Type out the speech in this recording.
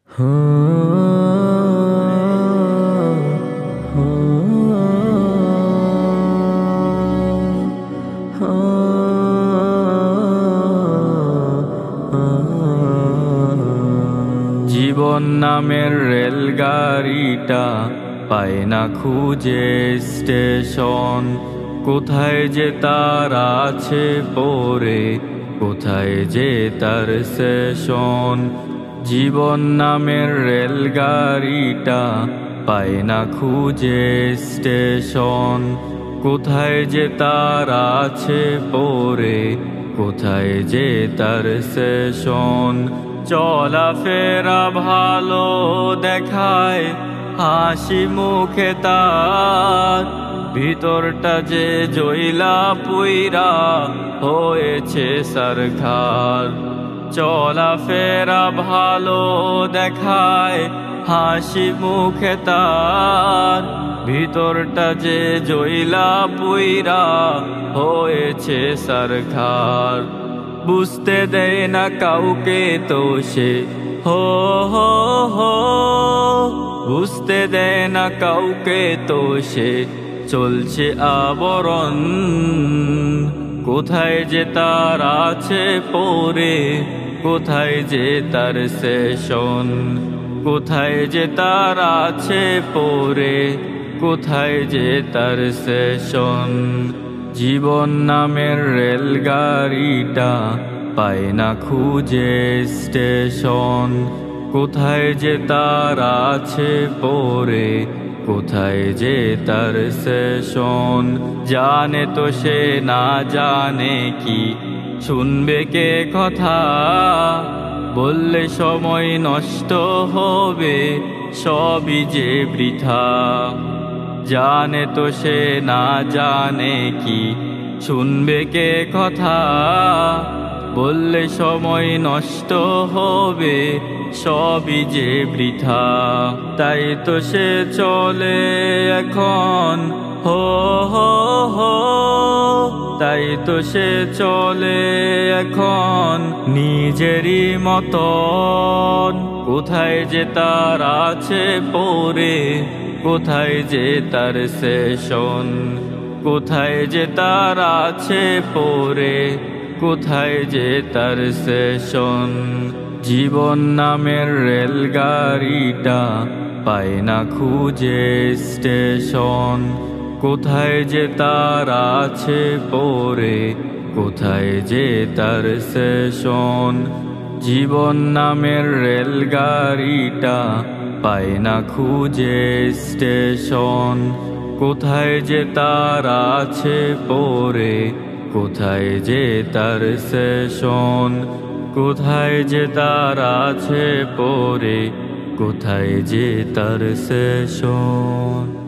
জীবন নামের রেলগাড়িটা পায় না খুঁজে স্টেশন, কোথায় যে তার আছে পড়ে, কোথায় যে তার সেশন। জীবন নামের রেলগাড়িটা পায় না খুঁজে স্টেশন, কোথায় যে তার আছে পড়ে, কোথায় যে তার সেশন। চলাফেরা ভালো দেখায় হাসি মুখে তার, ভিতরটা যে জইলা পুইরা হয়েছে সরকার। চলাফেরা ভালো দেখায় হাসি মুখে তার, ভিতরটা যে জইলা পুইরা হয়েছে সরকার। বুঝতে দেয় না কাউকে তো সে হো হো হো, বুঝতে দেয় না কাউকে তো সে চলছে আবরণ। কোথায় যে তার আছে পড়ে, কোথায় যে তার সেশন, কোথায় যে তার আছে পড়ে, কোথায় যে তার সেশন। জীবন নামের রেলগাড়িটা পায় না খুঁজে স্টেশন, কোথায় যে তার আছে পড়ে, কোথায় যে তার সেশন। জানে তো সে না জানে কি শুনবে কে কথা, বললে সময় নষ্ট হবে সবই যে বৃথা। জানে তো সে না জানে কি শুনবে কে কথা, বললে সময় নষ্ট হবে সবই যে বৃথা। তাই তো সে চলে এখন হো হো হো, তাই তো সে চলে এখন নিজেরই মতন। কোথায় যে তার আছে পড়ে, কোথায় যে তার সেশন, কোথায় যে তার আছে পড়ে, কোথায় যে তার সেশন। জীবন নামের রেলগাড়িটা পায় না খুঁজে স্টেশন, কোথায় যে তার আছে পড়ে, কোথায় যে তার সেশন। জীবন নামের রেলগাড়িটা পায় না খুঁজে স্টেশন, কোথায় যে তার আছে পড়ে, কোথায় যে তার সেশন। কোথায় যে তার আছে পড়ে, কোথায় যে তার সেশন।